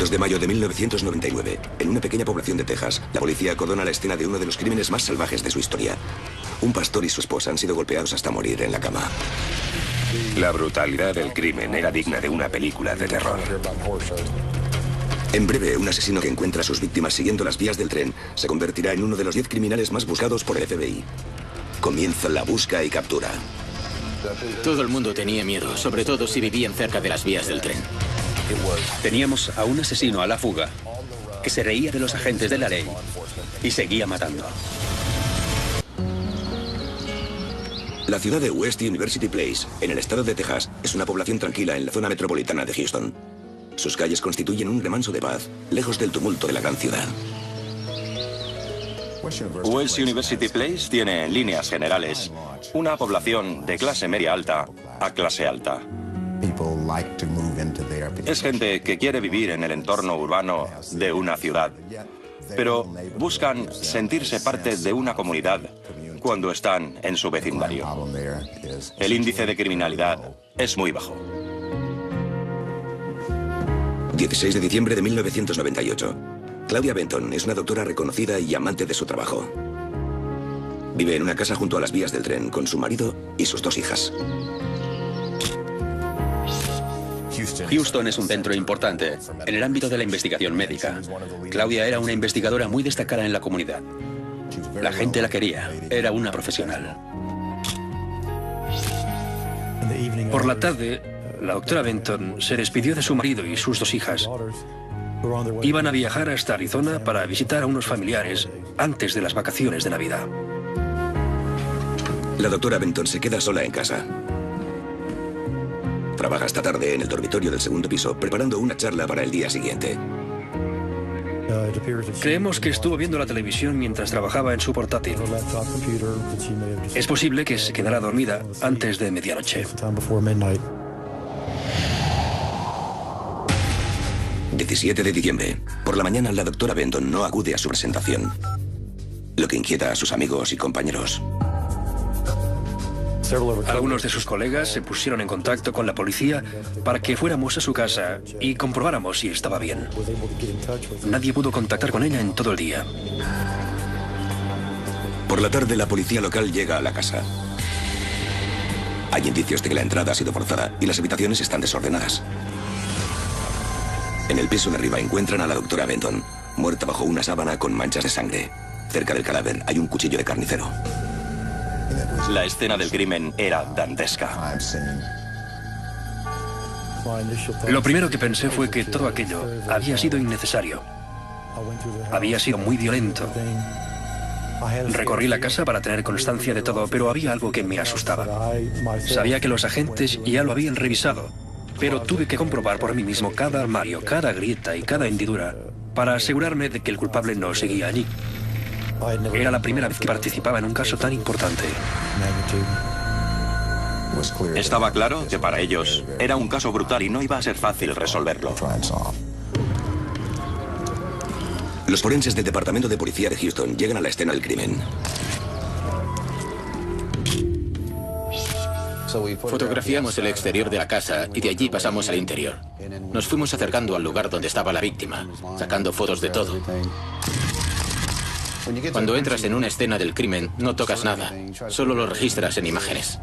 2 de mayo de 1999, en una pequeña población de Texas, la policía acordona la escena de uno de los crímenes más salvajes de su historia. Un pastor y su esposa han sido golpeados hasta morir en la cama. La brutalidad del crimen era digna de una película de terror. En breve, un asesino que encuentra a sus víctimas siguiendo las vías del tren se convertirá en uno de los 10 criminales más buscados por el FBI. Comienza la busca y captura. Todo el mundo tenía miedo, sobre todo si vivían cerca de las vías del tren. Teníamos a un asesino a la fuga que se reía de los agentes de la ley y seguía matando. La ciudad de West University Place, en el estado de Texas, es una población tranquila en la zona metropolitana de Houston. Sus calles constituyen un remanso de paz, lejos del tumulto de la gran ciudad. West University Place tiene, en líneas generales, una población de clase media alta a clase alta. Es gente que quiere vivir en el entorno urbano de una ciudad, pero buscan sentirse parte de una comunidad cuando están en su vecindario. El índice de criminalidad es muy bajo. 16 de diciembre de 1998. Claudia Benton es una doctora reconocida y amante de su trabajo. Vive en una casa junto a las vías del tren con su marido y sus 2 hijas. Houston es un centro importante en el ámbito de la investigación médica. Claudia era una investigadora muy destacada en la comunidad. La gente la quería, era una profesional. Por la tarde, la doctora Benton se despidió de su marido y sus 2 hijas. Iban a viajar hasta Arizona para visitar a unos familiares antes de las vacaciones de Navidad. La doctora Benton se queda sola en casa. Trabaja esta tarde en el dormitorio del 2º piso, preparando una charla para el día siguiente. Creemos que estuvo viendo la televisión mientras trabajaba en su portátil. Es posible que se quedara dormida antes de medianoche. 17 de diciembre. Por la mañana, la doctora Benton no acude a su presentación, lo que inquieta a sus amigos y compañeros. Algunos de sus colegas se pusieron en contacto con la policía para que fuéramos a su casa y comprobáramos si estaba bien. Nadie pudo contactar con ella en todo el día. Por la tarde, la policía local llega a la casa. Hay indicios de que la entrada ha sido forzada y las habitaciones están desordenadas. En el piso de arriba encuentran a la doctora Benton, muerta bajo una sábana con manchas de sangre. Cerca del cadáver hay un cuchillo de carnicero. La escena del crimen era dantesca. Lo primero que pensé fue que todo aquello había sido innecesario. Había sido muy violento. Recorrí la casa para tener constancia de todo, pero había algo que me asustaba. Sabía que los agentes ya lo habían revisado, pero tuve que comprobar por mí mismo cada armario, cada grieta y cada hendidura para asegurarme de que el culpable no seguía allí. Era la primera vez que participaba en un caso tan importante. Estaba claro que para ellos era un caso brutal y no iba a ser fácil resolverlo. Los forenses del Departamento de Policía de Houston llegan a la escena del crimen. Fotografiamos el exterior de la casa y de allí pasamos al interior. Nos fuimos acercando al lugar donde estaba la víctima, sacando fotos de todo. Cuando entras en una escena del crimen, no tocas nada, solo lo registras en imágenes.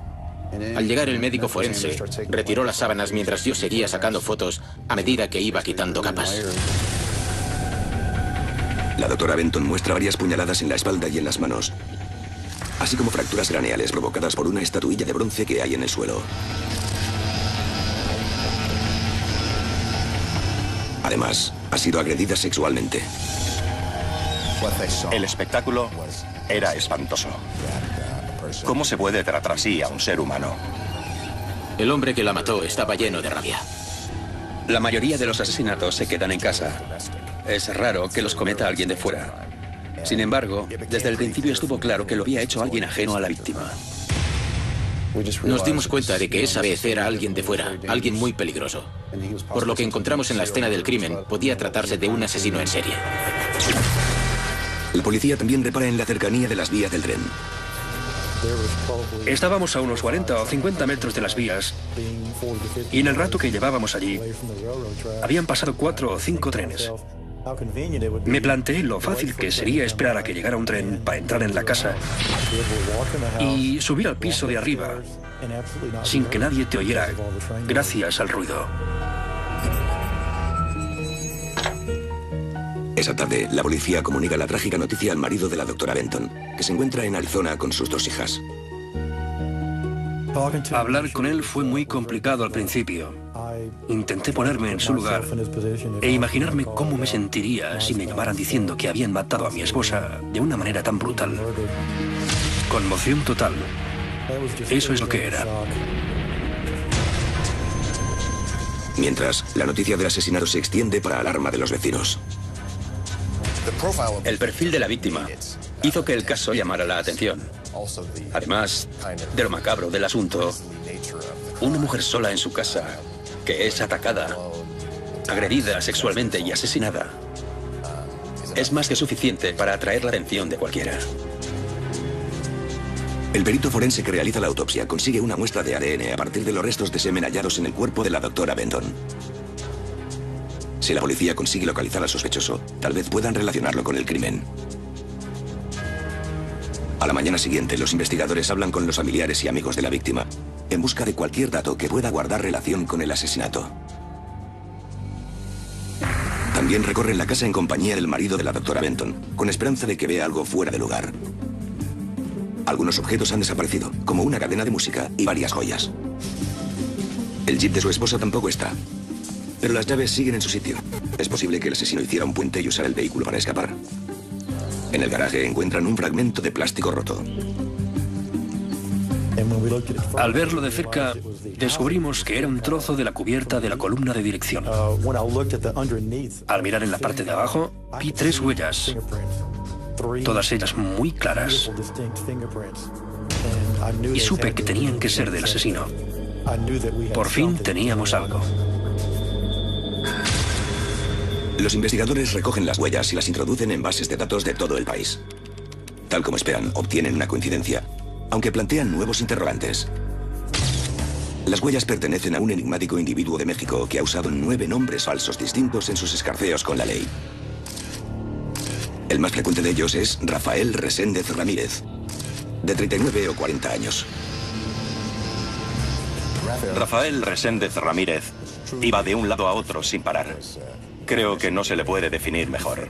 Al llegar el médico forense, retiró las sábanas mientras yo seguía sacando fotos a medida que iba quitando capas. La doctora Benton muestra varias puñaladas en la espalda y en las manos, así como fracturas craneales provocadas por una estatuilla de bronce que hay en el suelo. Además, ha sido agredida sexualmente. El espectáculo era espantoso. ¿Cómo se puede tratar así a un ser humano? El hombre que la mató estaba lleno de rabia. La mayoría de los asesinatos se quedan en casa. Es raro que los cometa alguien de fuera. Sin embargo, desde el principio estuvo claro que lo había hecho alguien ajeno a la víctima. Nos dimos cuenta de que esa vez era alguien de fuera, alguien muy peligroso. Por lo que encontramos en la escena del crimen, podía tratarse de un asesino en serie. El policía también repara en la cercanía de las vías del tren. Estábamos a unos 40 o 50 metros de las vías y en el rato que llevábamos allí habían pasado 4 o 5 trenes. Me planteé lo fácil que sería esperar a que llegara un tren para entrar en la casa y subir al piso de arriba sin que nadie te oyera gracias al ruido. Esa tarde, la policía comunica la trágica noticia al marido de la doctora Benton, que se encuentra en Arizona con sus 2 hijas. Hablar con él fue muy complicado al principio. Intenté ponerme en su lugar e imaginarme cómo me sentiría si me llamaran diciendo que habían matado a mi esposa de una manera tan brutal. Conmoción total. Eso es lo que era. Mientras, la noticia del asesinato se extiende para alarma de los vecinos. El perfil de la víctima hizo que el caso llamara la atención. Además de lo macabro del asunto, una mujer sola en su casa, que es atacada, agredida sexualmente y asesinada, es más que suficiente para atraer la atención de cualquiera. El perito forense que realiza la autopsia consigue una muestra de ADN a partir de los restos de semen hallados en el cuerpo de la doctora Benton. Si la policía consigue localizar al sospechoso, tal vez puedan relacionarlo con el crimen. A la mañana siguiente, los investigadores hablan con los familiares y amigos de la víctima, en busca de cualquier dato que pueda guardar relación con el asesinato. También recorren la casa en compañía del marido de la doctora Benton, con esperanza de que vea algo fuera de lugar. Algunos objetos han desaparecido, como una cadena de música y varias joyas. El jeep de su esposa tampoco está, pero las llaves siguen en su sitio. Es posible que el asesino hiciera un puente y usara el vehículo para escapar. En el garaje encuentran un fragmento de plástico roto. Al verlo de cerca, descubrimos que era un trozo de la cubierta de la columna de dirección. Al mirar en la parte de abajo, vi 3 huellas, todas ellas muy claras. Y supe que tenían que ser del asesino. Por fin teníamos algo. Los investigadores recogen las huellas y las introducen en bases de datos de todo el país. Tal como esperan, obtienen una coincidencia, aunque plantean nuevos interrogantes. Las huellas pertenecen a un enigmático individuo de México que ha usado 9 nombres falsos distintos en sus escarceos con la ley. El más frecuente de ellos es Rafael Reséndez Ramírez, de 39 o 40 años. Rafael Reséndez Ramírez iba de un lado a otro sin parar. Creo que no se le puede definir mejor.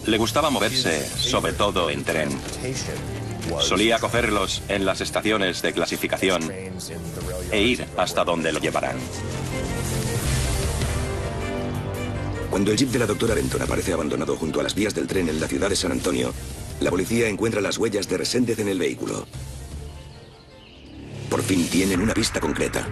Le gustaba moverse, sobre todo en tren. Solía cogerlos en las estaciones de clasificación e ir hasta donde lo llevaran. Cuando el jeep de la doctora Benton aparece abandonado junto a las vías del tren en la ciudad de San Antonio, la policía encuentra las huellas de Reséndez en el vehículo. Por fin tienen una pista concreta.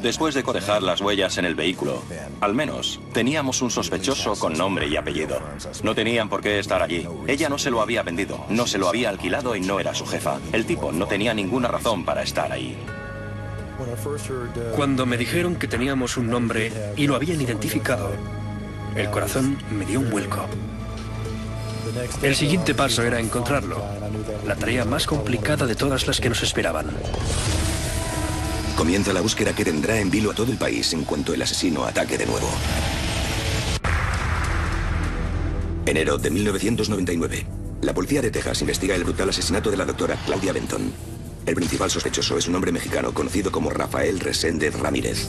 Después de cotejar las huellas en el vehículo, al menos teníamos un sospechoso con nombre y apellido. No tenían por qué estar allí. Ella no se lo había vendido, no se lo había alquilado y no era su jefa. El tipo no tenía ninguna razón para estar ahí. Cuando me dijeron que teníamos un nombre y lo habían identificado, el corazón me dio un vuelco. El siguiente paso era encontrarlo, la tarea más complicada de todas las que nos esperaban. Comienza la búsqueda que tendrá en vilo a todo el país en cuanto el asesino ataque de nuevo. Enero de 1999. La policía de Texas investiga el brutal asesinato de la doctora Claudia Benton. El principal sospechoso es un hombre mexicano conocido como Rafael Reséndez Ramírez.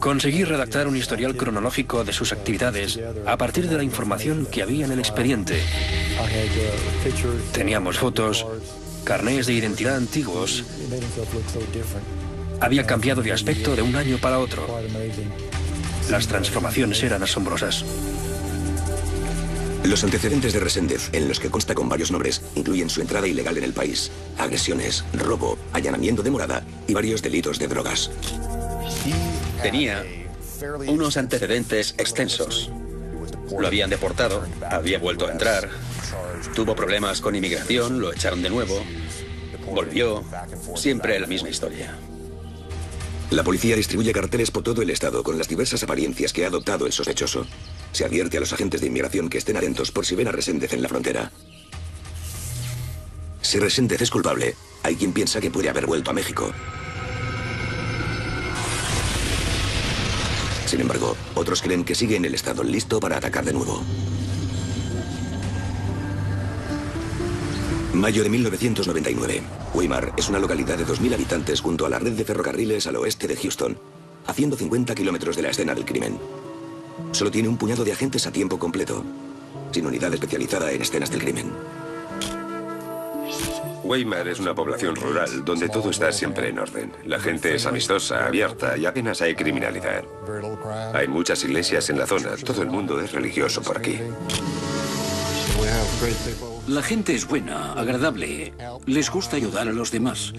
Conseguí redactar un historial cronológico de sus actividades a partir de la información que había en el expediente. Teníamos fotos, carnés de identidad antiguos. Había cambiado de aspecto de un año para otro. Las transformaciones eran asombrosas. Los antecedentes de Reséndez, en los que consta con varios nombres, incluyen su entrada ilegal en el país, agresiones, robo, allanamiento de morada y varios delitos de drogas. Tenía unos antecedentes extensos. Lo habían deportado, había vuelto a entrar, tuvo problemas con inmigración, lo echaron de nuevo, volvió, siempre la misma historia. La policía distribuye carteles por todo el estado con las diversas apariencias que ha adoptado el sospechoso. Se advierte a los agentes de inmigración que estén atentos por si ven a Reséndez en la frontera. Si Reséndez es culpable, hay quien piensa que puede haber vuelto a México. Sin embargo, otros creen que sigue en el estado listo para atacar de nuevo. Mayo de 1999. Weimar es una localidad de 2.000 habitantes junto a la red de ferrocarriles al oeste de Houston, a 150 kilómetros de la escena del crimen. Solo tiene un puñado de agentes a tiempo completo, sin unidad especializada en escenas del crimen. Weimar es una población rural donde todo está siempre en orden. La gente es amistosa, abierta y apenas hay criminalidad. Hay muchas iglesias en la zona. Todo el mundo es religioso por aquí. La gente es buena, agradable. Les gusta ayudar a los demás.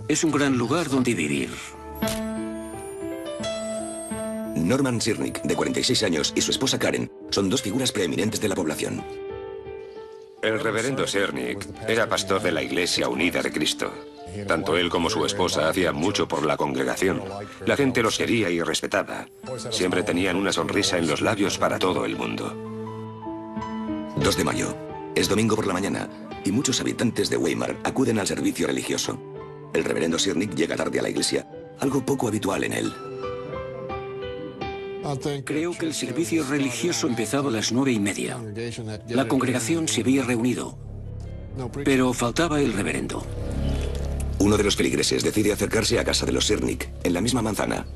Es un gran lugar donde vivir. Norman Sirnick, de 46 años, y su esposa Karen son dos figuras preeminentes de la población. El reverendo Sirnick era pastor de la Iglesia Unida de Cristo. Tanto él como su esposa hacían mucho por la congregación. La gente los quería y respetaba. Siempre tenían una sonrisa en los labios para todo el mundo. 2 de mayo. Es domingo por la mañana y muchos habitantes de Weimar acuden al servicio religioso. El reverendo Sirnick llega tarde a la iglesia, algo poco habitual en él. Creo que el servicio religioso empezaba a las 9:30. La congregación se había reunido, pero faltaba el reverendo. Uno de los feligreses decide acercarse a casa de los Sirnick, en la misma manzana.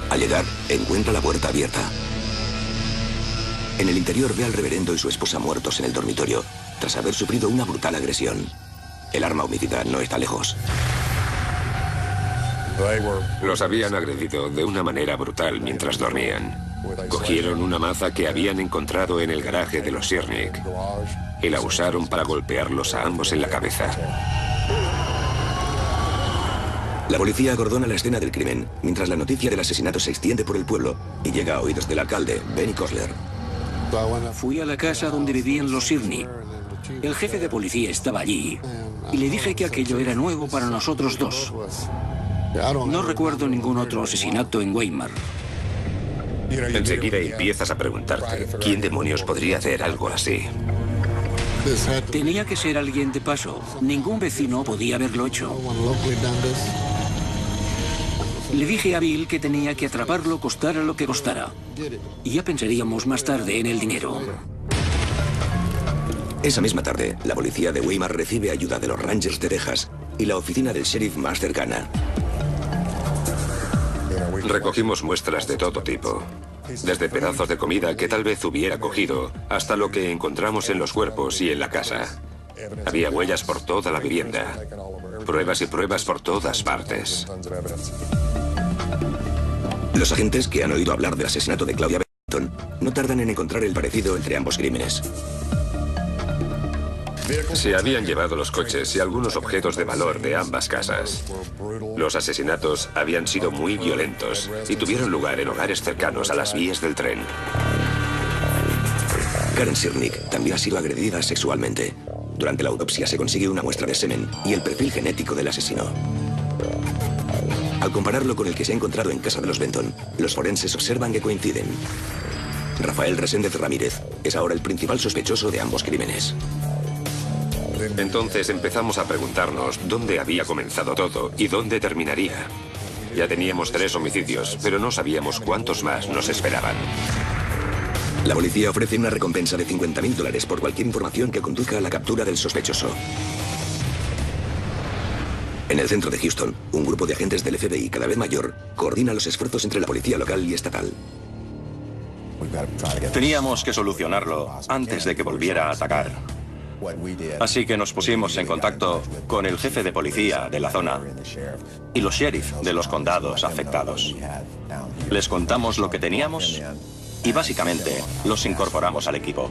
Al llegar, encuentra la puerta abierta. En el interior ve al reverendo y su esposa muertos en el dormitorio, tras haber sufrido una brutal agresión. El arma homicida no está lejos. Los habían agredido de una manera brutal mientras dormían. Cogieron una maza que habían encontrado en el garaje de los Sirnick y la usaron para golpearlos a ambos en la cabeza. La policía acordona la escena del crimen, mientras la noticia del asesinato se extiende por el pueblo y llega a oídos del alcalde, Benny Kosler. Fui a la casa donde vivían los Sirnick. El jefe de policía estaba allí y le dije que aquello era nuevo para nosotros dos. No recuerdo ningún otro asesinato en Weimar. Enseguida empiezas a preguntarte, ¿quién demonios podría hacer algo así? Tenía que ser alguien de paso. Ningún vecino podía haberlo hecho. Le dije a Bill que tenía que atraparlo costara lo que costara. Y ya pensaríamos más tarde en el dinero. Esa misma tarde, la policía de Weimar recibe ayuda de los Rangers de Texas y la oficina del sheriff más cercana. Recogimos muestras de todo tipo, desde pedazos de comida que tal vez hubiera cogido, hasta lo que encontramos en los cuerpos y en la casa. Había huellas por toda la vivienda, pruebas y pruebas por todas partes. Los agentes que han oído hablar del asesinato de Claudia Benton no tardan en encontrar el parecido entre ambos crímenes. Se habían llevado los coches y algunos objetos de valor de ambas casas. Los asesinatos habían sido muy violentos y tuvieron lugar en hogares cercanos a las vías del tren. Karen Sirnick también ha sido agredida sexualmente. Durante la autopsia se consigue una muestra de semen y el perfil genético del asesino. Al compararlo con el que se ha encontrado en casa de los Benton, los forenses observan que coinciden. Rafael Reséndez Ramírez es ahora el principal sospechoso de ambos crímenes. Entonces empezamos a preguntarnos dónde había comenzado todo y dónde terminaría. Ya teníamos 3 homicidios, pero no sabíamos cuántos más nos esperaban. La policía ofrece una recompensa de $50.000 por cualquier información que conduzca a la captura del sospechoso. En el centro de Houston, un grupo de agentes del FBI cada vez mayor coordina los esfuerzos entre la policía local y estatal. Teníamos que solucionarlo antes de que volviera a atacar. Así que nos pusimos en contacto con el jefe de policía de la zona y los sheriff de los condados afectados. Les contamos lo que teníamos y básicamente los incorporamos al equipo.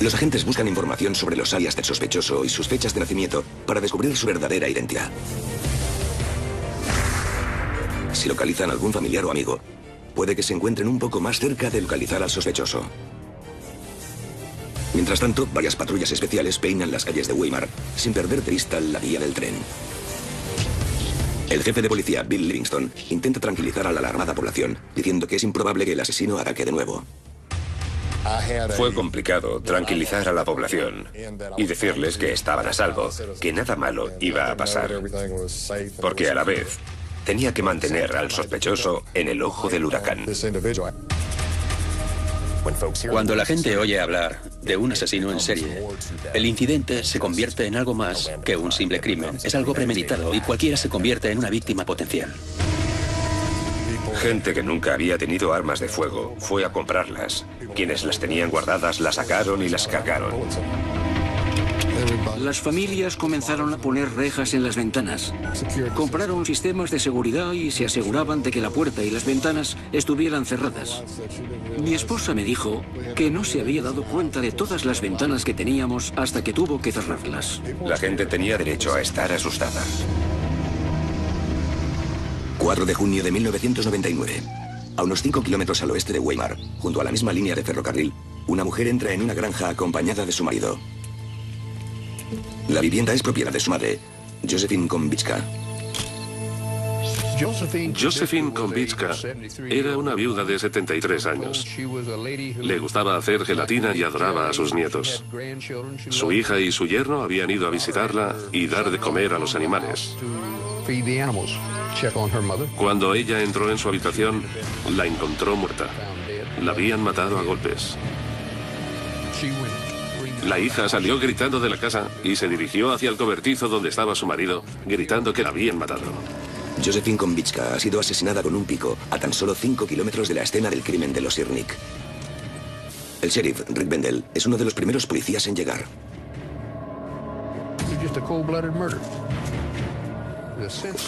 Los agentes buscan información sobre los alias del sospechoso y sus fechas de nacimiento para descubrir su verdadera identidad. Si localizan a algún familiar o amigo, puede que se encuentren un poco más cerca de localizar al sospechoso. Mientras tanto, varias patrullas especiales peinan las calles de Weimar sin perder de vista la vía del tren. El jefe de policía, Bill Livingston, intenta tranquilizar a la alarmada población, diciendo que es improbable que el asesino ataque de nuevo. Fue complicado tranquilizar a la población y decirles que estaban a salvo, que nada malo iba a pasar, porque a la vez tenía que mantener al sospechoso en el ojo del huracán. Cuando la gente oye hablar de un asesino en serie, el incidente se convierte en algo más que un simple crimen. Es algo premeditado y cualquiera se convierte en una víctima potencial. Gente que nunca había tenido armas de fuego fue a comprarlas. Quienes las tenían guardadas las sacaron y las cargaron. Las familias comenzaron a poner rejas en las ventanas. Compraron sistemas de seguridad y se aseguraban de que la puerta y las ventanas estuvieran cerradas. Mi esposa me dijo que no se había dado cuenta de todas las ventanas que teníamos hasta que tuvo que cerrarlas. La gente tenía derecho a estar asustada. 4 de junio de 1999. A unos 5 kilómetros al oeste de Weimar, junto a la misma línea de ferrocarril, una mujer entra en una granja acompañada de su marido. La vivienda es propiedad de su madre, Josephine Konvitska. Josephine Konvitska era una viuda de 73 años. Le gustaba hacer gelatina y adoraba a sus nietos. Su hija y su yerno habían ido a visitarla y dar de comer a los animales. Cuando ella entró en su habitación, la encontró muerta. La habían matado a golpes. La hija salió gritando de la casa y se dirigió hacia el cobertizo donde estaba su marido, gritando que la habían matado. Josephine Konvitska ha sido asesinada con un pico a tan solo 5 kilómetros de la escena del crimen de los Sirnik. El sheriff, Rick Bendel, es uno de los primeros policías en llegar.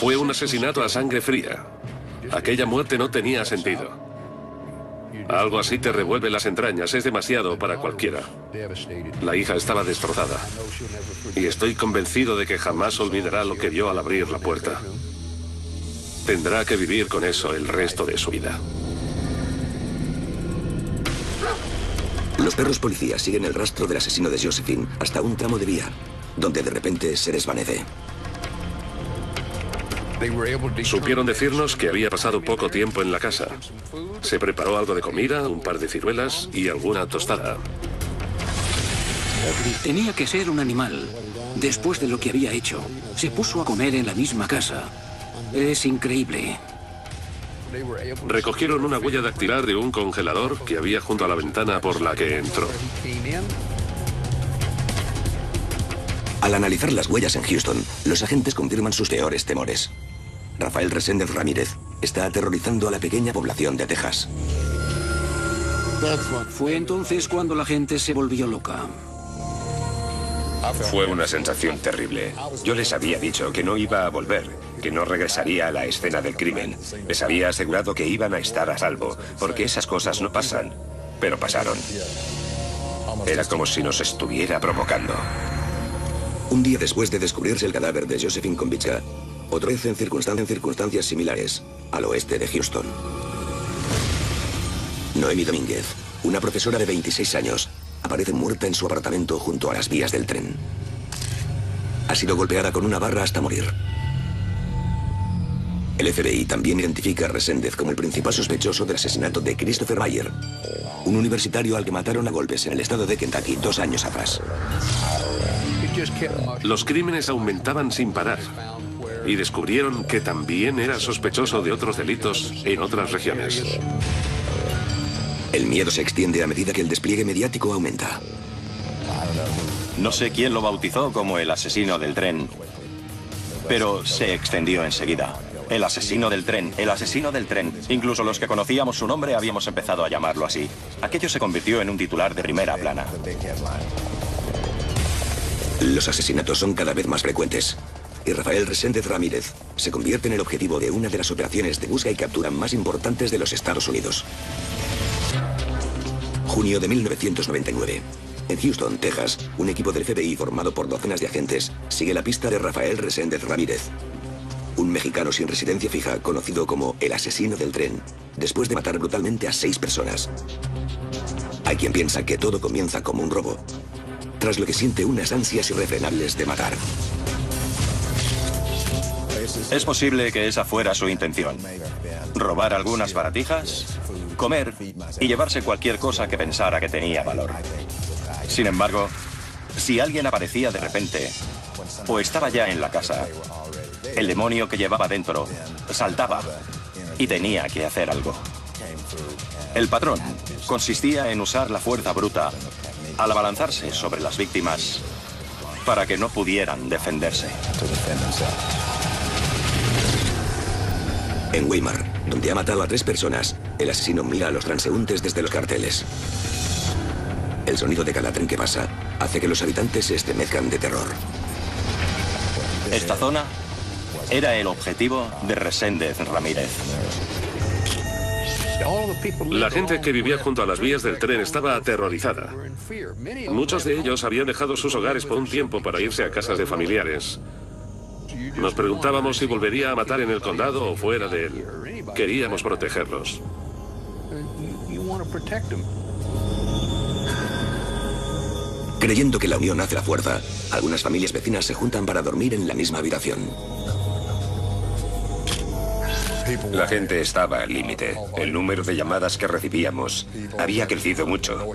Fue un asesinato a sangre fría. Aquella muerte no tenía sentido. Algo así te revuelve las entrañas, es demasiado para cualquiera. La hija estaba destrozada. Y estoy convencido de que jamás olvidará lo que vio al abrir la puerta. Tendrá que vivir con eso el resto de su vida. Los perros policías siguen el rastro del asesino de Josephine hasta un tramo de vía, donde de repente se desvanece. Supieron decirnos que había pasado poco tiempo en la casa. Se preparó algo de comida, un par de ciruelas y alguna tostada. Tenía que ser un animal. Después de lo que había hecho, se puso a comer en la misma casa. Es increíble. Recogieron una huella dactilar de un congelador que había junto a la ventana por la que entró. Al analizar las huellas en Houston, los agentes confirman sus peores temores. Rafael Reséndez Ramírez está aterrorizando a la pequeña población de Texas. Fue entonces cuando la gente se volvió loca. Fue una sensación terrible. Yo les había dicho que no iba a volver, que no regresaría a la escena del crimen. Les había asegurado que iban a estar a salvo, porque esas cosas no pasan, pero pasaron. Era como si nos estuviera provocando. Un día después de descubrirse el cadáver de Josephine Konvitska, otro vez en circunstancias similares, al oeste de Houston. Noemi Domínguez, una profesora de 26 años, aparece muerta en su apartamento junto a las vías del tren. Ha sido golpeada con una barra hasta morir. El FBI también identifica a Reséndez como el principal sospechoso del asesinato de Christopher Mayer, un universitario al que mataron a golpes en el estado de Kentucky 2 años atrás. Los crímenes aumentaban sin parar y descubrieron que también era sospechoso de otros delitos en otras regiones. El miedo se extiende a medida que el despliegue mediático aumenta. No sé quién lo bautizó como el asesino del tren, pero se extendió enseguida. El asesino del tren, el asesino del tren. Incluso los que conocíamos su nombre habíamos empezado a llamarlo así. Aquello se convirtió en un titular de primera plana. Los asesinatos son cada vez más frecuentes, y Rafael Reséndez Ramírez se convierte en el objetivo de una de las operaciones de búsqueda y captura más importantes de los Estados Unidos. Junio de 1999. En Houston, Texas, un equipo del FBI formado por docenas de agentes sigue la pista de Rafael Reséndez Ramírez, un mexicano sin residencia fija conocido como el asesino del tren, después de matar brutalmente a 6 personas. Hay quien piensa que todo comienza como un robo, tras lo que siente unas ansias irrefrenables de matar. Es posible que esa fuera su intención. Robar algunas baratijas, comer y llevarse cualquier cosa que pensara que tenía valor. Sin embargo, si alguien aparecía de repente o estaba ya en la casa, el demonio que llevaba dentro saltaba y tenía que hacer algo. El patrón consistía en usar la fuerza bruta al abalanzarse sobre las víctimas para que no pudieran defenderse. En Weimar, donde ha matado a 3 personas, el asesino mira a los transeúntes desde los carteles. El sonido de cada tren que pasa hace que los habitantes se estremezcan de terror. Esta zona era el objetivo de Reséndez Ramírez. La gente que vivía junto a las vías del tren estaba aterrorizada. Muchos de ellos habían dejado sus hogares por un tiempo para irse a casas de familiares. Nos preguntábamos si volvería a matar en el condado o fuera de él. Queríamos protegerlos. Creyendo que la unión hace la fuerza, algunas familias vecinas se juntan para dormir en la misma habitación. La gente estaba al límite. El número de llamadas que recibíamos había crecido mucho.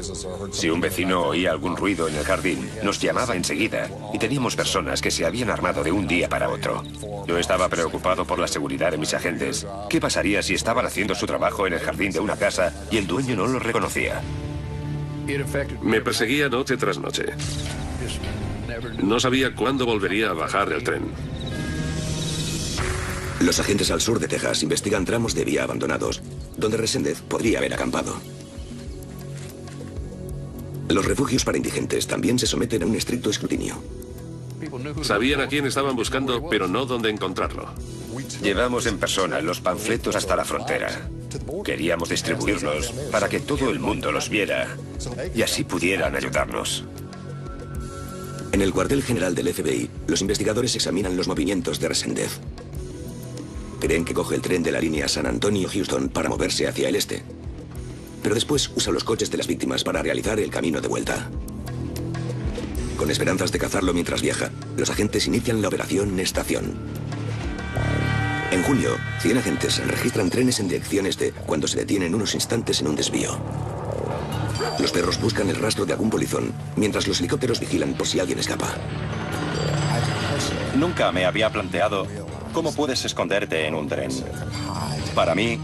Si un vecino oía algún ruido en el jardín, nos llamaba enseguida y teníamos personas que se habían armado de un día para otro. Yo estaba preocupado por la seguridad de mis agentes. ¿Qué pasaría si estaban haciendo su trabajo en el jardín de una casa y el dueño no los reconocía? Me perseguía noche tras noche. No sabía cuándo volvería a bajar del tren. Los agentes al sur de Texas investigan tramos de vía abandonados, donde Reséndez podría haber acampado. Los refugios para indigentes también se someten a un estricto escrutinio. Sabían a quién estaban buscando, pero no dónde encontrarlo. Llevamos en persona los panfletos hasta la frontera. Queríamos distribuirlos para que todo el mundo los viera y así pudieran ayudarnos. En el cuartel general del FBI, los investigadores examinan los movimientos de Reséndez. Creen que coge el tren de la línea San Antonio-Houston para moverse hacia el este. Pero después usa los coches de las víctimas para realizar el camino de vuelta. Con esperanzas de cazarlo mientras viaja, los agentes inician la operación Estación. En julio, 100 agentes registran trenes en dirección este cuando se detienen unos instantes en un desvío. Los perros buscan el rastro de algún polizón, mientras los helicópteros vigilan por si alguien escapa. Nunca me había planteado cómo puedes esconderte en un tren. Para mí,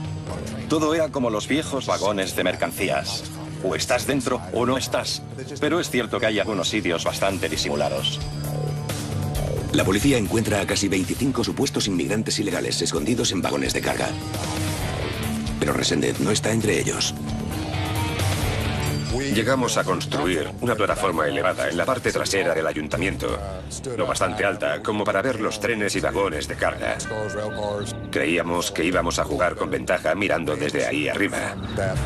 todo era como los viejos vagones de mercancías. O estás dentro o no estás. Pero es cierto que hay algunos sitios bastante disimulados. La policía encuentra a casi 25 supuestos inmigrantes ilegales escondidos en vagones de carga. Pero Reséndez no está entre ellos. Llegamos a construir una plataforma elevada en la parte trasera del ayuntamiento, lo bastante alta como para ver los trenes y vagones de carga. Creíamos que íbamos a jugar con ventaja mirando desde ahí arriba.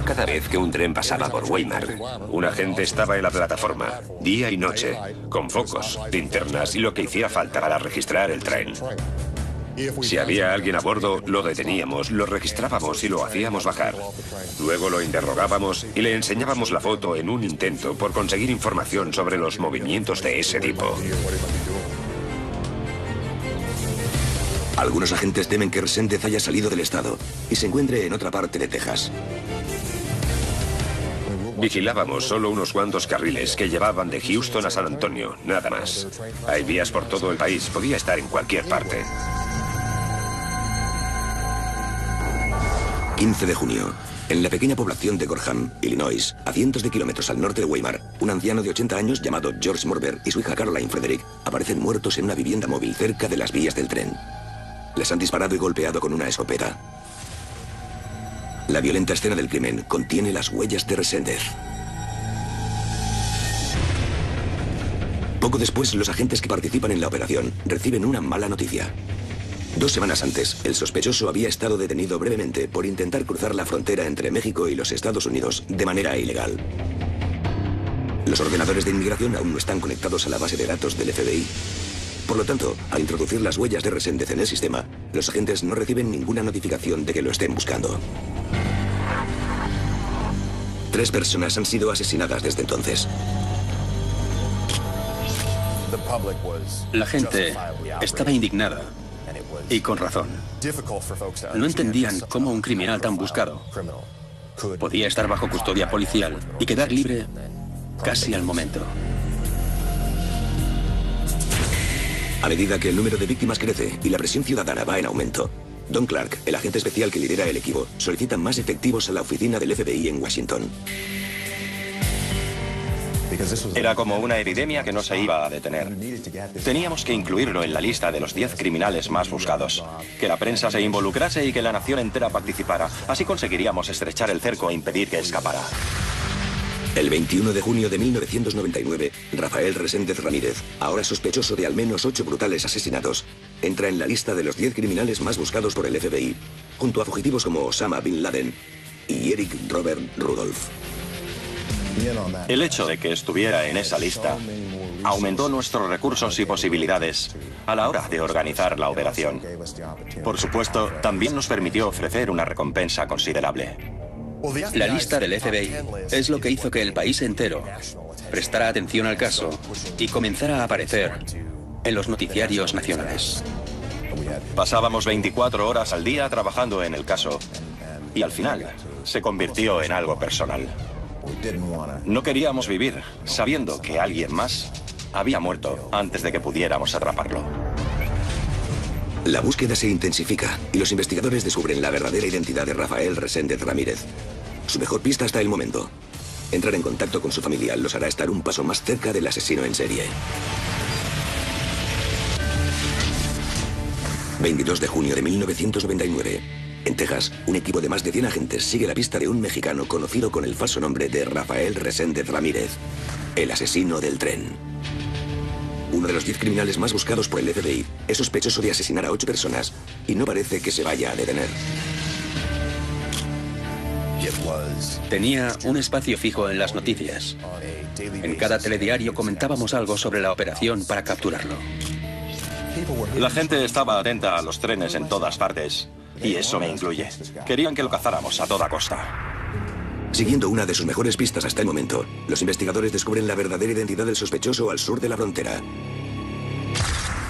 Cada vez que un tren pasaba por Weimar, un agente estaba en la plataforma, día y noche, con focos, linternas y lo que hiciera falta para registrar el tren. Si había alguien a bordo, lo deteníamos, lo registrábamos y lo hacíamos bajar. Luego lo interrogábamos y le enseñábamos la foto en un intento por conseguir información sobre los movimientos de ese tipo. Algunos agentes temen que Reséndez haya salido del estado y se encuentre en otra parte de Texas. Vigilábamos solo unos cuantos carriles que llevaban de Houston a San Antonio, nada más. Hay vías por todo el país, podía estar en cualquier parte. 15 de junio, en la pequeña población de Gorham, Illinois, a cientos de kilómetros al norte de Weimar, un anciano de 80 años llamado George Morber y su hija Caroline Frederick aparecen muertos en una vivienda móvil cerca de las vías del tren. Les han disparado y golpeado con una escopeta. La violenta escena del crimen contiene las huellas de Reséndez. Poco después, los agentes que participan en la operación reciben una mala noticia. 2 semanas antes, el sospechoso había estado detenido brevemente por intentar cruzar la frontera entre México y los Estados Unidos de manera ilegal. Los ordenadores de inmigración aún no están conectados a la base de datos del FBI. Por lo tanto, al introducir las huellas de Reséndez en el sistema, los agentes no reciben ninguna notificación de que lo estén buscando. 3 personas han sido asesinadas desde entonces. La gente estaba indignada Y con razón. No entendían cómo un criminal tan buscado podía estar bajo custodia policial y quedar libre casi al momento. A medida que el número de víctimas crece y la presión ciudadana va en aumento, Don Clark, el agente especial que lidera el equipo, solicita más efectivos a la oficina del FBI en Washington. Era como una epidemia que no se iba a detener. Teníamos que incluirlo en la lista de los 10 criminales más buscados. Que la prensa se involucrase y que la nación entera participara. Así conseguiríamos estrechar el cerco e impedir que escapara. El 21 de junio de 1999, Rafael Reséndez Ramírez, ahora sospechoso de al menos 8 brutales asesinatos, entra en la lista de los 10 criminales más buscados por el FBI, junto a fugitivos como Osama Bin Laden y Eric Robert Rudolph. El hecho de que estuviera en esa lista aumentó nuestros recursos y posibilidades a la hora de organizar la operación. Por supuesto, también nos permitió ofrecer una recompensa considerable. La lista del FBI es lo que hizo que el país entero prestara atención al caso y comenzara a aparecer en los noticiarios nacionales. Pasábamos 24 horas al día trabajando en el caso y al final se convirtió en algo personal. No queríamos vivir sabiendo que alguien más había muerto antes de que pudiéramos atraparlo. La búsqueda se intensifica y los investigadores descubren la verdadera identidad de Rafael Reséndez Ramírez. Su mejor pista hasta el momento. Entrar en contacto con su familia los hará estar un paso más cerca del asesino en serie. 22 de junio de 1999. En Texas, un equipo de más de 100 agentes sigue la pista de un mexicano conocido con el falso nombre de Rafael Reséndez Ramírez, el asesino del tren. Uno de los 10 criminales más buscados por el FBI es sospechoso de asesinar a 8 personas y no parece que se vaya a detener. Tenía un espacio fijo en las noticias. En cada telediario comentábamos algo sobre la operación para capturarlo. La gente estaba atenta a los trenes en todas partes, y eso me incluye. Querían que lo cazáramos a toda costa. Siguiendo una de sus mejores pistas hasta el momento, los investigadores descubren la verdadera identidad del sospechoso al sur de la frontera.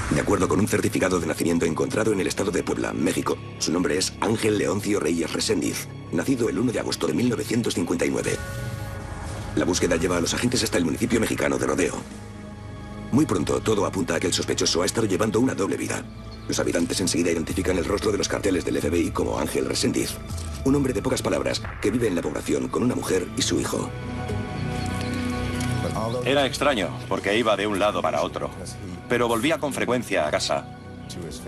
De acuerdo con un certificado de nacimiento encontrado en el estado de Puebla, México, su nombre es Ángel Leoncio Reyes Reséndiz, nacido el 1 de agosto de 1959. La búsqueda lleva a los agentes hasta el municipio mexicano de Rodeo. Muy pronto, todo apunta a que el sospechoso ha estado llevando una doble vida. Los habitantes enseguida identifican el rostro de los carteles del FBI como Ángel Reséndiz, un hombre de pocas palabras que vive en la población con una mujer y su hijo. Era extraño, porque iba de un lado para otro, pero volvía con frecuencia a casa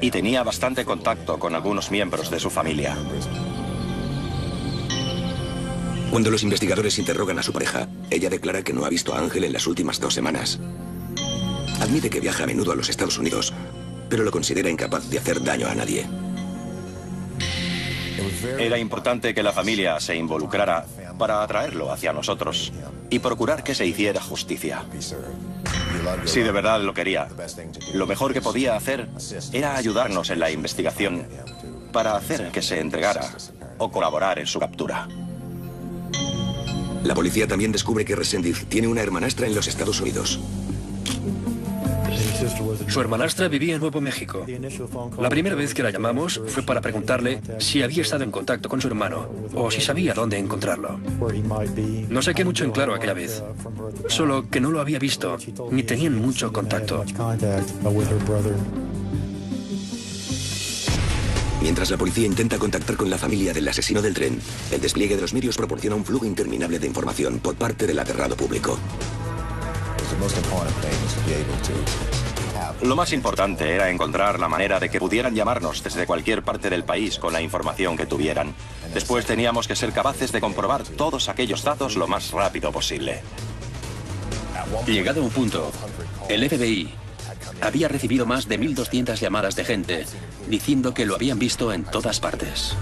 y tenía bastante contacto con algunos miembros de su familia. Cuando los investigadores interrogan a su pareja, ella declara que no ha visto a Ángel en las últimas 2 semanas. Admite que viaja a menudo a los Estados Unidos, pero lo considera incapaz de hacer daño a nadie. Era importante que la familia se involucrara para atraerlo hacia nosotros y procurar que se hiciera justicia. Si de verdad lo quería, lo mejor que podía hacer era ayudarnos en la investigación para hacer que se entregara o colaborar en su captura. La policía también descubre que Reséndiz tiene una hermanastra en los Estados Unidos. Su hermanastra vivía en Nuevo México. La primera vez que la llamamos fue para preguntarle si había estado en contacto con su hermano o si sabía dónde encontrarlo. No saqué mucho en claro aquella vez, solo que no lo había visto ni tenían mucho contacto. Mientras la policía intenta contactar con la familia del asesino del tren, el despliegue de los medios proporciona un flujo interminable de información por parte del aterrado público. Lo más importante era encontrar la manera de que pudieran llamarnos desde cualquier parte del país con la información que tuvieran. Después teníamos que ser capaces de comprobar todos aquellos datos lo más rápido posible. Llegado a un punto, el FBI había recibido más de 1.200 llamadas de gente diciendo que lo habían visto en todas partes.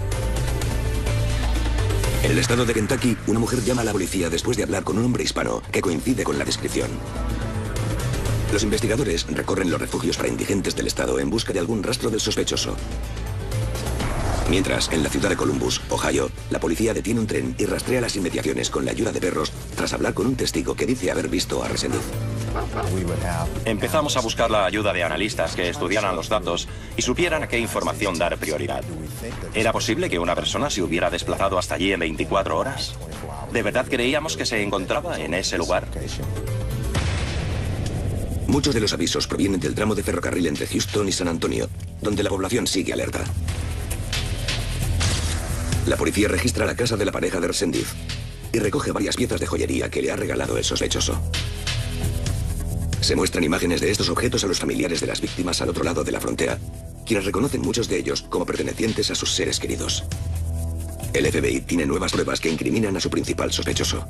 En el estado de Kentucky, una mujer llama a la policía después de hablar con un hombre hispano que coincide con la descripción. Los investigadores recorren los refugios para indigentes del estado en busca de algún rastro del sospechoso. Mientras, en la ciudad de Columbus, Ohio, la policía detiene un tren y rastrea las inmediaciones con la ayuda de perros tras hablar con un testigo que dice haber visto a Reséndiz. Empezamos a buscar la ayuda de analistas que estudiaran los datos y supieran a qué información dar prioridad. ¿Era posible que una persona se hubiera desplazado hasta allí en 24 horas? ¿De verdad creíamos que se encontraba en ese lugar? Muchos de los avisos provienen del tramo de ferrocarril entre Houston y San Antonio, donde la población sigue alerta. La policía registra la casa de la pareja de Resendiz y recoge varias piezas de joyería que le ha regalado el sospechoso. Se muestran imágenes de estos objetos a los familiares de las víctimas al otro lado de la frontera, quienes reconocen muchos de ellos como pertenecientes a sus seres queridos. El FBI tiene nuevas pruebas que incriminan a su principal sospechoso.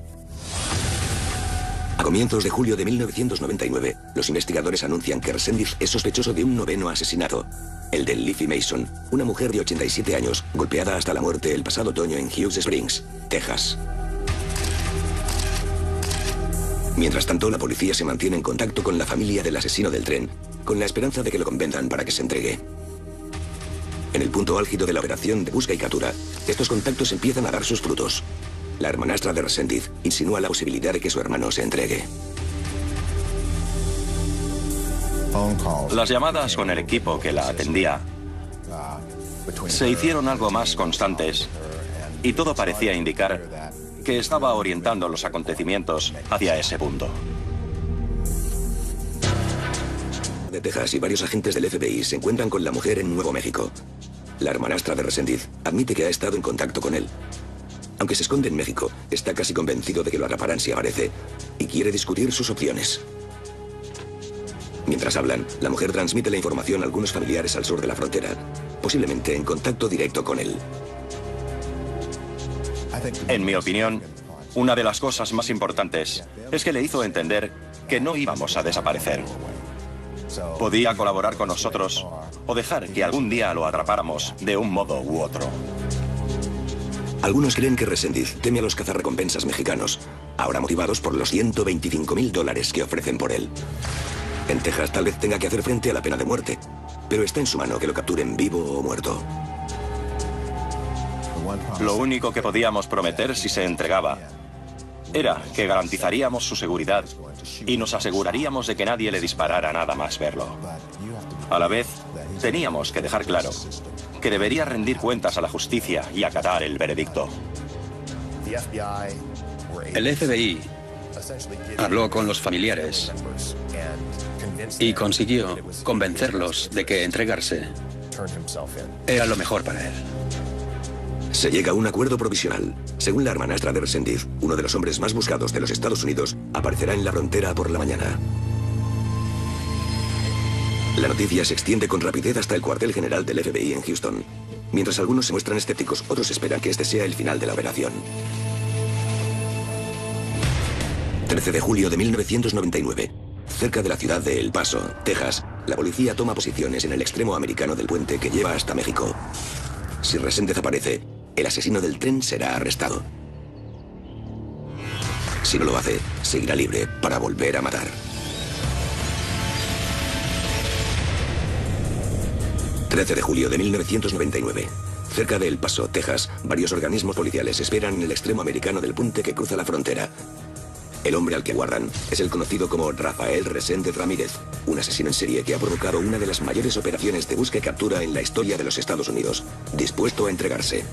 A comienzos de julio de 1999, los investigadores anuncian que Resendiz es sospechoso de un noveno asesinato, el de Liffey Mason, una mujer de 87 años golpeada hasta la muerte el pasado otoño en Hughes Springs, Texas. Mientras tanto, la policía se mantiene en contacto con la familia del asesino del tren, con la esperanza de que lo convenzan para que se entregue. En el punto álgido de la operación de busca y captura, estos contactos empiezan a dar sus frutos. La hermanastra de Resendiz insinúa la posibilidad de que su hermano se entregue. Las llamadas con el equipo que la atendía se hicieron algo más constantes y todo parecía indicar que estaba orientando los acontecimientos hacia ese punto. De Texas y varios agentes del FBI se encuentran con la mujer en Nuevo México. La hermanastra de Resendiz admite que ha estado en contacto con él. Aunque se esconde en México, está casi convencido de que lo atraparán si aparece y quiere discutir sus opciones. Mientras hablan, la mujer transmite la información a algunos familiares al sur de la frontera, posiblemente en contacto directo con él. En mi opinión, una de las cosas más importantes es que le hizo entender que no íbamos a desaparecer. Podía colaborar con nosotros o dejar que algún día lo atrapáramos de un modo u otro. Algunos creen que Resendiz teme a los cazarrecompensas mexicanos, ahora motivados por los $125.000 que ofrecen por él. En Texas tal vez tenga que hacer frente a la pena de muerte, pero está en su mano que lo capturen vivo o muerto. Lo único que podíamos prometer si se entregaba era que garantizaríamos su seguridad y nos aseguraríamos de que nadie le disparara nada más verlo. A la vez, teníamos que dejar claro que debería rendir cuentas a la justicia y acatar el veredicto. El FBI habló con los familiares y consiguió convencerlos de que entregarse era lo mejor para él. Se llega a un acuerdo provisional. Según la hermanastra de Resendiz, uno de los hombres más buscados de los Estados Unidos aparecerá en la frontera por la mañana. La noticia se extiende con rapidez hasta el cuartel general del FBI en Houston. Mientras algunos se muestran escépticos, otros esperan que este sea el final de la operación. 13 de julio de 1999. Cerca de la ciudad de El Paso, Texas, la policía toma posiciones en el extremo americano del puente que lleva hasta México. Si Resendiz aparece, el asesino del tren será arrestado. Si no lo hace, seguirá libre para volver a matar. 13 de julio de 1999. Cerca de El Paso, Texas, varios organismos policiales esperan en el extremo americano del puente que cruza la frontera. El hombre al que aguardan es el conocido como Rafael Reséndez Ramírez, un asesino en serie que ha provocado una de las mayores operaciones de busca y captura en la historia de los Estados Unidos, dispuesto a entregarse.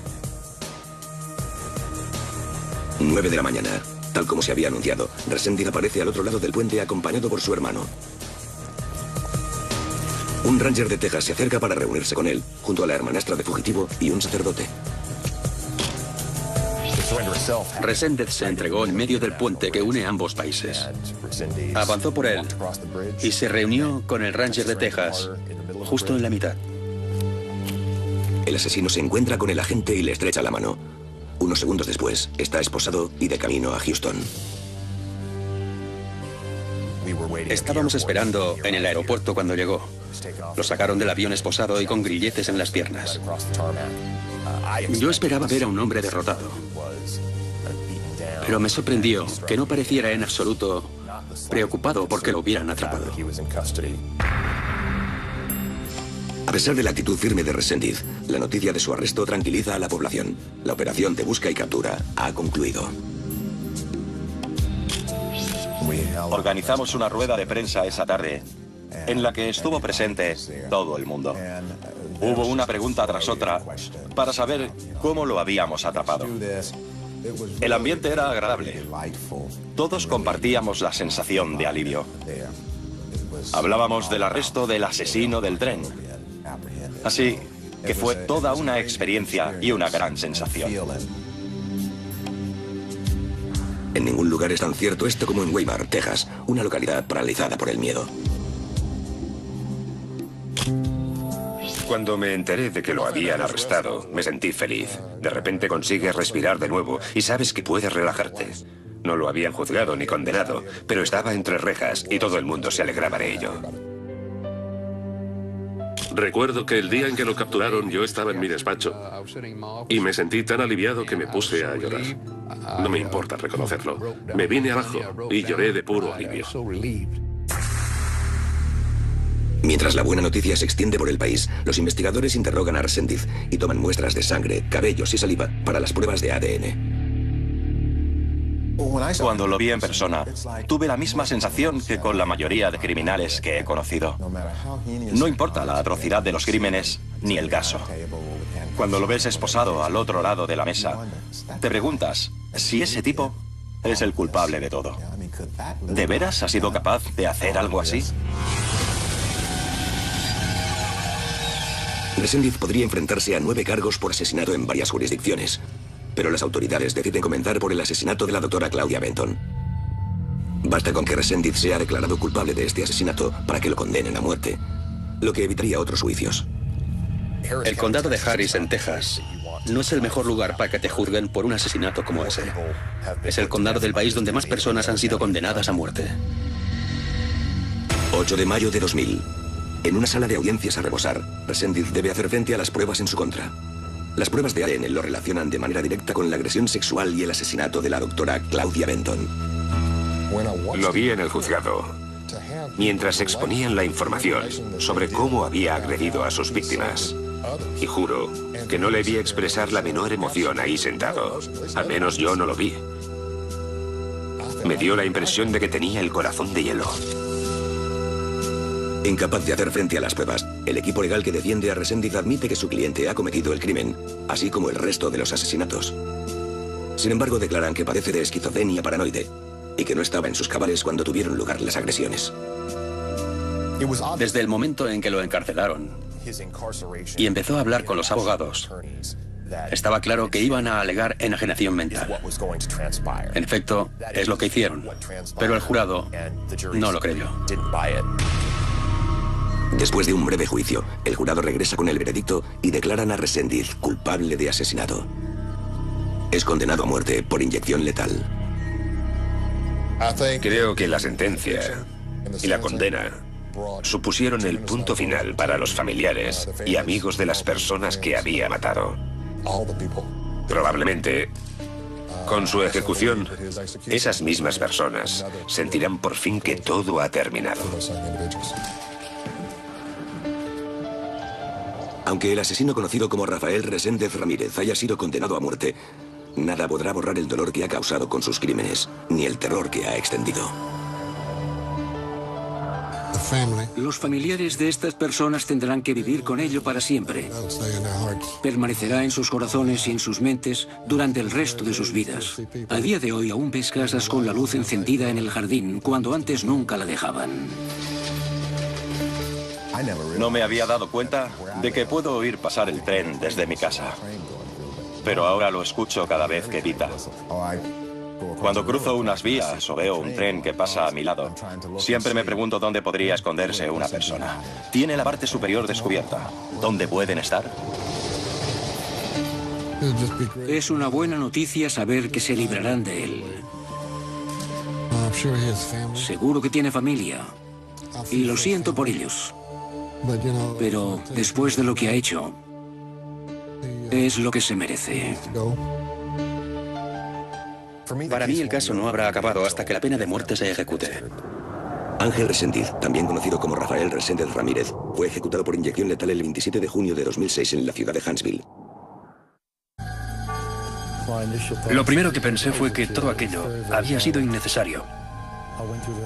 9 de la mañana. Tal como se había anunciado, Reséndez aparece al otro lado del puente acompañado por su hermano. Un ranger de Texas se acerca para reunirse con él, junto a la hermanastra de fugitivo y un sacerdote. Reséndez se entregó en medio del puente que une ambos países. Avanzó por él y se reunió con el ranger de Texas, justo en la mitad. El asesino se encuentra con el agente y le estrecha la mano. Unos segundos después, está esposado y de camino a Houston. Estábamos esperando en el aeropuerto cuando llegó. Lo sacaron del avión esposado y con grilletes en las piernas. Yo esperaba ver a un hombre derrotado, pero me sorprendió que no pareciera en absoluto preocupado porque lo hubieran atrapado. A pesar de la actitud firme de Reséndez, la noticia de su arresto tranquiliza a la población. La operación de busca y captura ha concluido. Organizamos una rueda de prensa esa tarde en la que estuvo presente todo el mundo. Hubo una pregunta tras otra para saber cómo lo habíamos atrapado. El ambiente era agradable. Todos compartíamos la sensación de alivio. Hablábamos del arresto del asesino del tren. Así que fue toda una experiencia y una gran sensación. En ningún lugar es tan cierto esto como en Weimar, Texas, una localidad paralizada por el miedo. Cuando me enteré de que lo habían arrestado, me sentí feliz. De repente consigues respirar de nuevo y sabes que puedes relajarte. No lo habían juzgado ni condenado, pero estaba entre rejas y todo el mundo se alegraba de ello. Recuerdo que el día en que lo capturaron yo estaba en mi despacho y me sentí tan aliviado que me puse a llorar. No me importa reconocerlo. Me vine abajo y lloré de puro alivio. Mientras la buena noticia se extiende por el país, los investigadores interrogan a Resendiz y toman muestras de sangre, cabellos y saliva para las pruebas de ADN. Cuando lo vi en persona, tuve la misma sensación que con la mayoría de criminales que he conocido. No importa la atrocidad de los crímenes ni el caso. Cuando lo ves esposado al otro lado de la mesa, te preguntas si ese tipo es el culpable de todo. ¿De veras ha sido capaz de hacer algo así? Resendiz podría enfrentarse a 9 cargos por asesinato en varias jurisdicciones, pero las autoridades deciden comenzar por el asesinato de la doctora Claudia Benton. Basta con que Resendiz sea declarado culpable de este asesinato para que lo condenen a muerte, lo que evitaría otros juicios. El condado de Harris, en Texas, no es el mejor lugar para que te juzguen por un asesinato como ese. Es el condado del país donde más personas han sido condenadas a muerte. 8 de mayo de 2000. En una sala de audiencias a rebosar, Resendiz debe hacer frente a las pruebas en su contra. Las pruebas de ADN lo relacionan de manera directa con la agresión sexual y el asesinato de la doctora Claudia Benton. Lo vi en el juzgado, mientras exponían la información sobre cómo había agredido a sus víctimas. Y juro que no le vi expresar la menor emoción ahí sentado. Al menos yo no lo vi. Me dio la impresión de que tenía el corazón de hielo. Incapaz de hacer frente a las pruebas, el equipo legal que defiende a Resendiz admite que su cliente ha cometido el crimen, así como el resto de los asesinatos. Sin embargo, declaran que padece de esquizofrenia paranoide y que no estaba en sus cabales cuando tuvieron lugar las agresiones. Desde el momento en que lo encarcelaron y empezó a hablar con los abogados, estaba claro que iban a alegar enajenación mental. En efecto, es lo que hicieron, pero el jurado no lo creyó. Después de un breve juicio, el jurado regresa con el veredicto y declaran a Resendiz culpable de asesinato. Es condenado a muerte por inyección letal. Creo que la sentencia y la condena supusieron el punto final para los familiares y amigos de las personas que había matado. Probablemente, con su ejecución, esas mismas personas sentirán por fin que todo ha terminado. Aunque el asesino conocido como Rafael Reséndez Ramírez haya sido condenado a muerte, nada podrá borrar el dolor que ha causado con sus crímenes, ni el terror que ha extendido. Los familiares de estas personas tendrán que vivir con ello para siempre. Permanecerá en sus corazones y en sus mentes durante el resto de sus vidas. A día de hoy aún ves casas con la luz encendida en el jardín, cuando antes nunca la dejaban. No me había dado cuenta de que puedo oír pasar el tren desde mi casa. Pero ahora lo escucho cada vez que pita. Cuando cruzo unas vías o veo un tren que pasa a mi lado, siempre me pregunto dónde podría esconderse una persona. Tiene la parte superior descubierta. ¿Dónde pueden estar? Es una buena noticia saber que se librarán de él. Seguro que tiene familia. Y lo siento por ellos. Pero después de lo que ha hecho, es lo que se merece. Para mí el caso no habrá acabado hasta que la pena de muerte se ejecute. Ángel Resendiz, también conocido como Rafael Reséndez Ramírez, fue ejecutado por inyección letal el 27 de junio de 2006 en la ciudad de Huntsville. Lo primero que pensé fue que todo aquello había sido innecesario.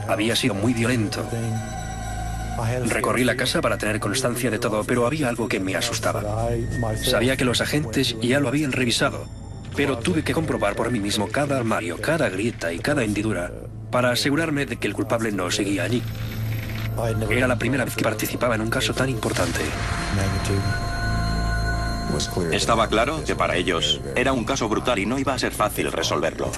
Había sido muy violento. Recorrí la casa para tener constancia de todo, pero había algo que me asustaba. Sabía que los agentes ya lo habían revisado, pero tuve que comprobar por mí mismo cada armario, cada grieta y cada hendidura para asegurarme de que el culpable no seguía allí. Era la primera vez que participaba en un caso tan importante. Estaba claro que para ellos era un caso brutal y no iba a ser fácil resolverlo.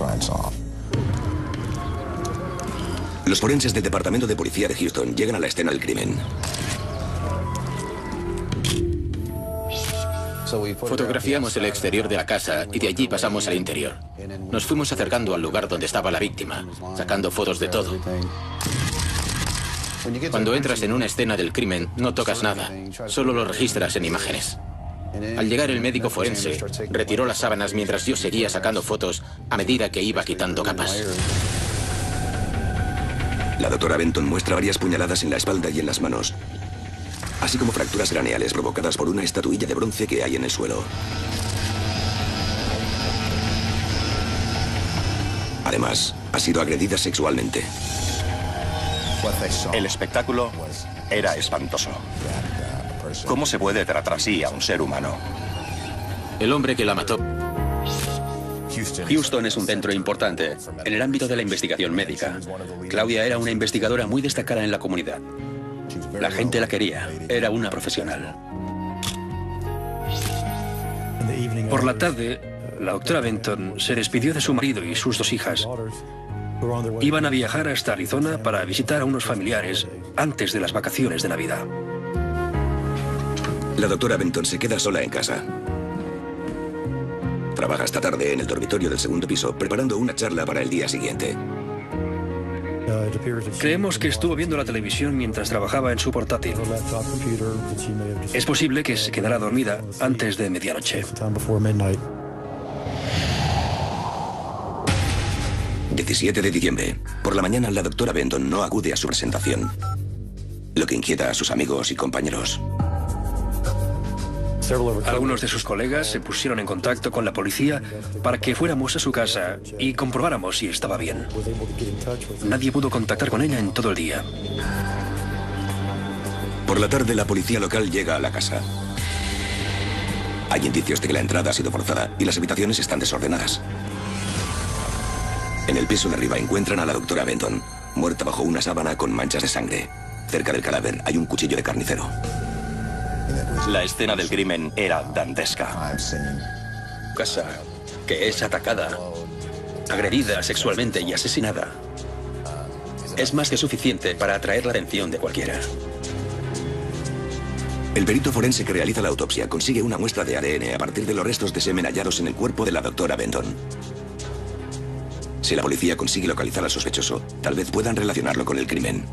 Los forenses del Departamento de Policía de Houston llegan a la escena del crimen. Fotografiamos el exterior de la casa y de allí pasamos al interior. Nos fuimos acercando al lugar donde estaba la víctima, sacando fotos de todo. Cuando entras en una escena del crimen, no tocas nada, solo lo registras en imágenes. Al llegar el médico forense, retiró las sábanas mientras yo seguía sacando fotos a medida que iba quitando capas. La doctora Benton muestra varias puñaladas en la espalda y en las manos, así como fracturas craneales provocadas por una estatuilla de bronce que hay en el suelo. Además, ha sido agredida sexualmente. El espectáculo era espantoso. ¿Cómo se puede tratar así a un ser humano? El hombre que la mató. Houston es un centro importante en el ámbito de la investigación médica. Claudia era una investigadora muy destacada en la comunidad. La gente la quería. Era una profesional. Por la tarde, la doctora Benton se despidió de su marido y sus dos hijas. Iban a viajar hasta Arizona para visitar a unos familiares antes de las vacaciones de Navidad. La doctora Benton se queda sola en casa. Trabaja hasta tarde en el dormitorio del segundo piso, preparando una charla para el día siguiente. Creemos que estuvo viendo la televisión mientras trabajaba en su portátil. Es posible que se quedara dormida antes de medianoche. 17 de diciembre. Por la mañana, la doctora Benton no acude a su presentación, lo que inquieta a sus amigos y compañeros. Algunos de sus colegas se pusieron en contacto con la policía para que fuéramos a su casa y comprobáramos si estaba bien. Nadie pudo contactar con ella en todo el día. Por la tarde, la policía local llega a la casa. Hay indicios de que la entrada ha sido forzada y las habitaciones están desordenadas. En el piso de arriba encuentran a la doctora Benton, muerta bajo una sábana con manchas de sangre. Cerca del cadáver hay un cuchillo de carnicero. La escena del crimen era dantesca. Casa que es atacada, agredida sexualmente y asesinada. Es más que suficiente para atraer la atención de cualquiera. El perito forense que realiza la autopsia consigue una muestra de ADN a partir de los restos de semen hallados en el cuerpo de la doctora Benton. Si la policía consigue localizar al sospechoso, tal vez puedan relacionarlo con el crimen.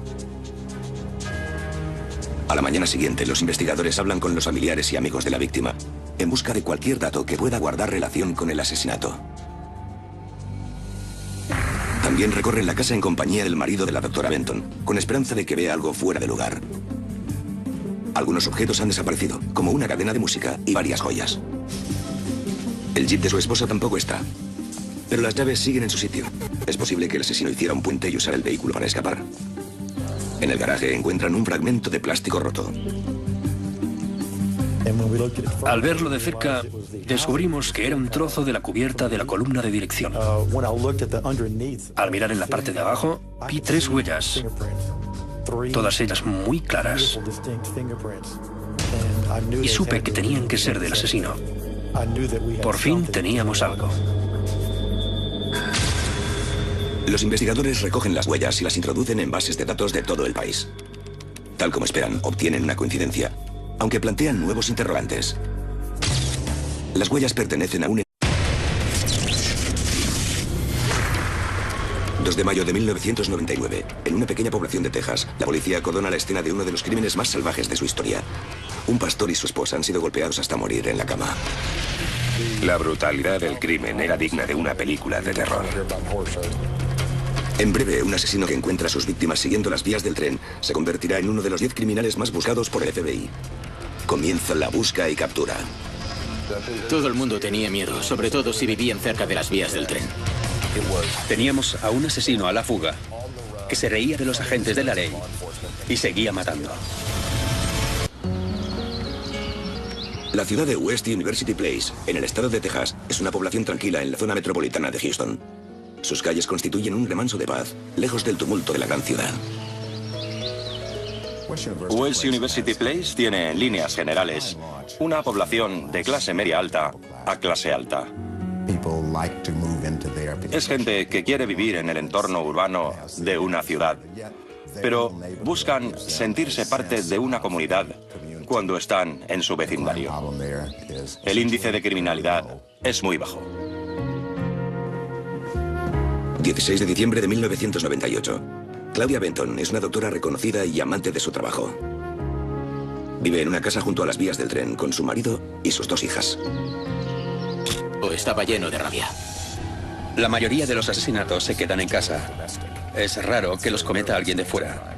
A la mañana siguiente, los investigadores hablan con los familiares y amigos de la víctima, en busca de cualquier dato que pueda guardar relación con el asesinato. También recorren la casa en compañía del marido de la doctora Benton, con esperanza de que vea algo fuera de lugar. Algunos objetos han desaparecido, como una cadena de música y varias joyas. El jeep de su esposa tampoco está, pero las llaves siguen en su sitio. Es posible que el asesino hiciera un puente y usara el vehículo para escapar. En el garaje encuentran un fragmento de plástico roto. Al verlo de cerca, descubrimos que era un trozo de la cubierta de la columna de dirección. Al mirar en la parte de abajo, vi 3 huellas, todas ellas muy claras. Y supe que tenían que ser del asesino. Por fin teníamos algo. Los investigadores recogen las huellas y las introducen en bases de datos de todo el país. Tal como esperan, obtienen una coincidencia, aunque plantean nuevos interrogantes. Las huellas pertenecen a un... 2 de mayo de 1999, en una pequeña población de Texas, la policía acordona la escena de uno de los crímenes más salvajes de su historia. Un pastor y su esposa han sido golpeados hasta morir en la cama. La brutalidad del crimen era digna de una película de terror. En breve, un asesino que encuentra a sus víctimas siguiendo las vías del tren se convertirá en uno de los 10 criminales más buscados por el FBI. Comienza la busca y captura. Todo el mundo tenía miedo, sobre todo si vivían cerca de las vías del tren. Teníamos a un asesino a la fuga que se reía de los agentes de la ley y seguía matando. La ciudad de West University Place, en el estado de Texas, es una población tranquila en la zona metropolitana de Houston. Sus calles constituyen un remanso de paz, lejos del tumulto de la gran ciudad. West University Place tiene, en líneas generales, una población de clase media alta a clase alta. Es gente que quiere vivir en el entorno urbano de una ciudad, pero buscan sentirse parte de una comunidad cuando están en su vecindario. El índice de criminalidad es muy bajo. 16 de diciembre de 1998. Claudia Benton es una doctora reconocida y amante de su trabajo. Vive en una casa junto a las vías del tren con su marido y sus dos hijas. Estaba lleno de rabia. La mayoría de los asesinatos se quedan en casa. Es raro que los cometa alguien de fuera.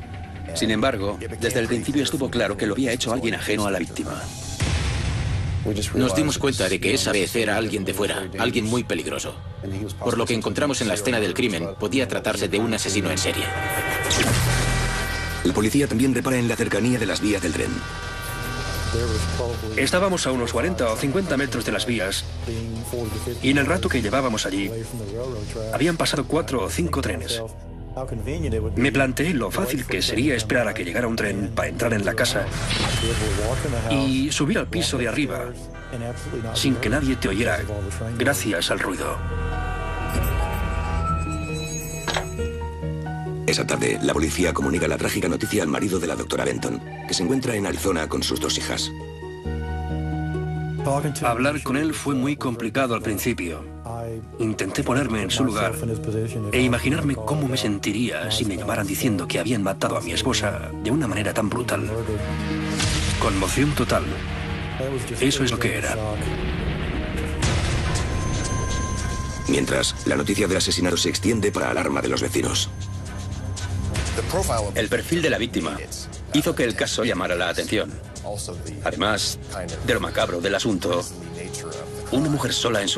Sin embargo, desde el principio estuvo claro que lo había hecho alguien ajeno a la víctima. Nos dimos cuenta de que esa vez era alguien de fuera, alguien muy peligroso. Por lo que encontramos en la escena del crimen, podía tratarse de un asesino en serie. La policía también repara en la cercanía de las vías del tren. Estábamos a unos 40 o 50 metros de las vías y en el rato que llevábamos allí habían pasado 4 o 5 trenes. Me planteé lo fácil que sería esperar a que llegara un tren para entrar en la casa y subir al piso de arriba sin que nadie te oyera gracias al ruido. Esa tarde, la policía comunica la trágica noticia al marido de la doctora Benton, que se encuentra en Arizona con sus dos hijas. Hablar con él fue muy complicado al principio. Intenté ponerme en su lugar e imaginarme cómo me sentiría si me llamaran diciendo que habían matado a mi esposa de una manera tan brutal. Conmoción total. Eso es lo que era. Mientras, la noticia del asesinato se extiende para alarma de los vecinos. El perfil de la víctima hizo que el caso llamara la atención. Además de lo macabro del asunto, una mujer sola en su